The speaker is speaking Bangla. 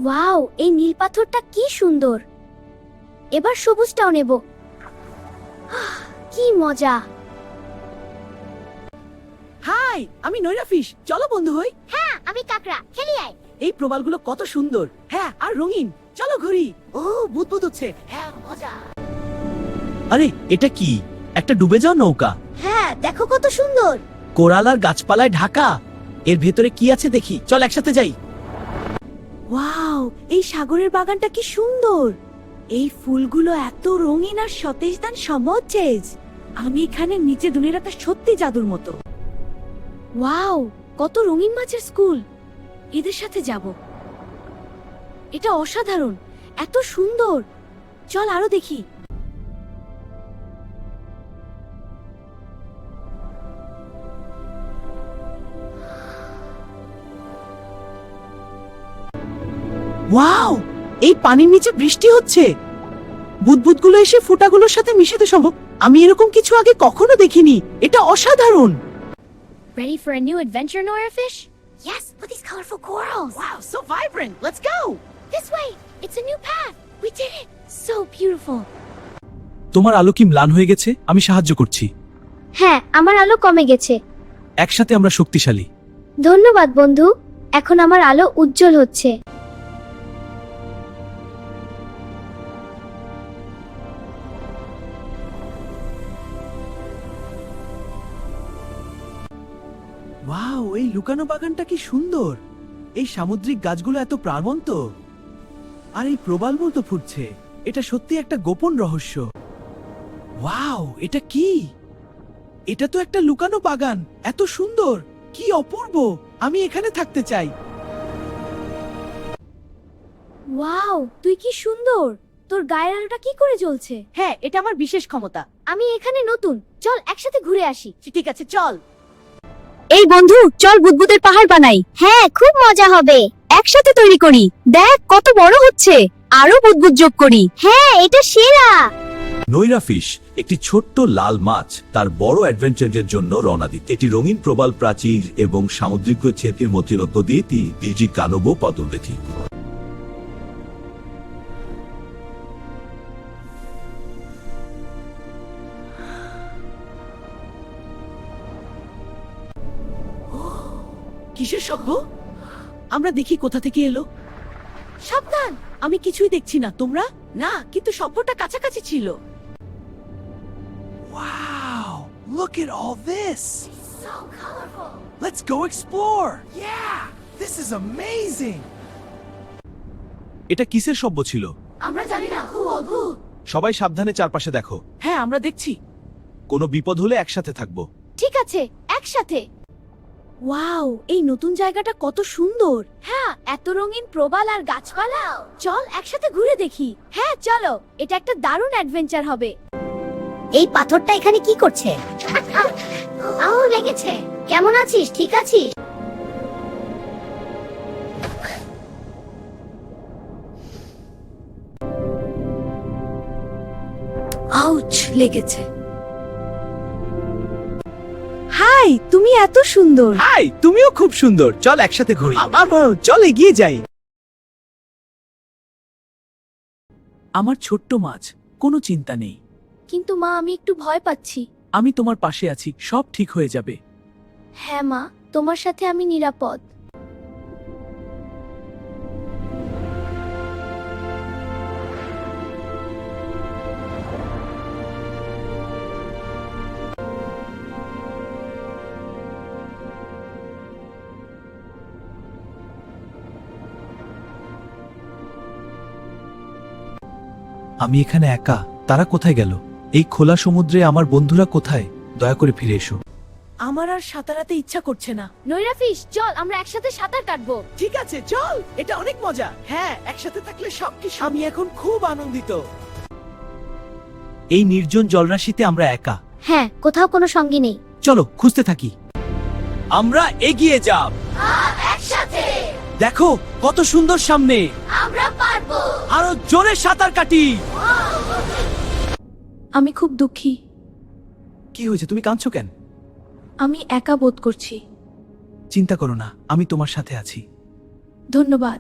ওয়াও, এই নীল পাথরটা কি সুন্দর। এবার সবুজটাও নেব। কি মজা। হাই, আমি নৈরা ফিশ। চলো বন্ধু হই। হ্যাঁ, আমি কাকড়া। খেলি আয়। এই প্রবালগুলো কত সুন্দর। হ্যাঁ, আর রঙিন। চলো ঘুরি। ও, বুদবুদ হচ্ছে। হ্যাঁ, মজা। আরে এটা কি? একটা ডুবে যাওয়া নৌকা। হ্যাঁ, দেখো কত সুন্দর। কোরাল আর গাছপালায় ঢাকা। এর ভেতরে কি আছে দেখি। চল একসাথে যাই। ওয়াও, এই সাগরের বাগানটা কি সুন্দর। এই ফুলগুলো এত রঙিন আর সতেজ দান সতেজ। আমি এখানে নিচে দুনিয়াটা সত্যি জাদুর মতো। ওয়াও, কত রঙিন মাছের স্কুল। এদের সাথে যাব। এটা অসাধারণ, এত সুন্দর। চল আরো দেখি। ওয়াও, এই পানির নিচে বৃষ্টি হচ্ছে। বুদবুদগুলো এসে ফোঁটাগুলোর সাথে মিশতে সম্ভব। আমি এরকম কিছু আগে কখনো দেখিনি। এটা অসাধারণ। Ready for a new adventure, Nora Fish? Yes, with these colorful corals. Wow, so vibrant. Let's go. This way. It's a new path. We did it. So beautiful. তোমার আলো কি ম্লান হয়ে গেছে? আমি সাহায্য করছি। হ্যাঁ, আমার আলো কমে গেছে। একসাথে আমরা শক্তিশালী। ধন্যবাদ বন্ধু। এখন আমার আলো উজ্জ্বল হচ্ছে। ওয়াও, এই লুকানো বাগানটা কি সুন্দর। এই সামুদ্রিক গাছগুলো এত প্রাণবন্ত। আর এই প্রবালগুলো তো ফুটছে। এটা সত্যি একটা গোপন রহস্য। ওয়াও, এটা কি? এটা তো একটা লুকানো বাগান। এত সুন্দর, কি অপূর্ব। আমি এখানে থাকতে চাই। ওয়াও, তুই কি সুন্দর। তোর গায়ের আলোটা কি করে জ্বলছে? হ্যাঁ, এটা আমার বিশেষ ক্ষমতা। আমি এখানে নতুন। চল একসাথে ঘুরে আসি। ঠিক আছে, চল। এই বন্ধু, চল বুদবুদের পাহাড় বানাই। হ্যাঁ, খুব মজা হবে। একসাথে তৈরি করি। দেখ কত বড় হচ্ছে। আরো বুদবুদ যোগ করি। হ্যাঁ, এটা সেরা। নৈরা ফিশ একটি ছোট্ট লাল মাছ তার বড় অ্যাডভেঞ্চারের জন্য রওনা দিতে। এটি রঙিন প্রবাল প্রাচীর এবং সামুদ্রিক ছেতির মধ্যে দিয়ে দিজি কানবো পদলেথি। কিসের শব্দ? আমরা দেখি কোথা থেকে এলো। সাবধান, আমি কিছুই দেখছি না। তোমরা? না, কিন্তু শব্দটা কাছাকাছি ছিল। Wow, look at all this. So colorful. Let's go explore. Yeah, this is amazing. এটা কিসের শব্দ ছিল? আমরা জানি না, খুব অদ্ভুত। সবাই সাবধানে চারপাশে দেখো। হ্যাঁ, আমরা দেখছি। কোনো বিপদ হলে একসাথে থাকবো। ঠিক আছে, একসাথে। ওয়াও, এই নতুন জায়গাটা কত সুন্দর। হ্যাঁ, এত রঙিন প্রবাল আর গাছপালা। চল একসাথে ঘুরে দেখি। হ্যাঁ চলো, এটা একটা দারুণ অ্যাডভেঞ্চার হবে। এই পাথরটা এখানে কি করছে? আও লেগেছে। কেমন আছিস? ঠিক আছিস? আউচ, লেগেছে। হাই, তুমি এত সুন্দর। হাই, তুমিও খুব সুন্দর। চল একসাথে ঘুরি। চল এগিয়ে যাই। আমার ছোট্ট মাছ, কোনো চিন্তা নেই। কিন্তু মা, আমি একটু ভয় পাচ্ছি। আমি তোমার পাশে আছি, সব ঠিক হয়ে যাবে। হ্যাঁ মা, তোমার সাথে আমি নিরাপদ। আমি এখানে একা। তারা কোথায় গেল? এই খোলা সমুদ্রে আমার বন্ধুরা কোথায়? দয়া করে ফিরে এসো। আমার আর সাঁতারাতে ইচ্ছা করছে না। নৈরা ফিশ, চল আমরা একসাথে সাঁতার কাটবো। ঠিক আছে, চল। এটা অনেক মজা। হ্যাঁ, একসাথে থাকলে সবকিছু। আমি এখন খুব আনন্দিত। এই নির্জন জলরাশিতে আমরা একা। হ্যাঁ, কোথাও কোনো সঙ্গী নেই। চলো খুঁজতে থাকি। আমরা এগিয়ে যাব। একসাথে দেখো কত সুন্দর সামনে। আমরা পারবো। আরো জোরে সাঁতার কাটি। আমি খুব দুঃখী। কি হয়েছে? তুমি কাঁদছো কেন? আমি একা বোধ করছি। চিন্তা করো না, আমি তোমার সাথে আছি। ধন্যবাদ।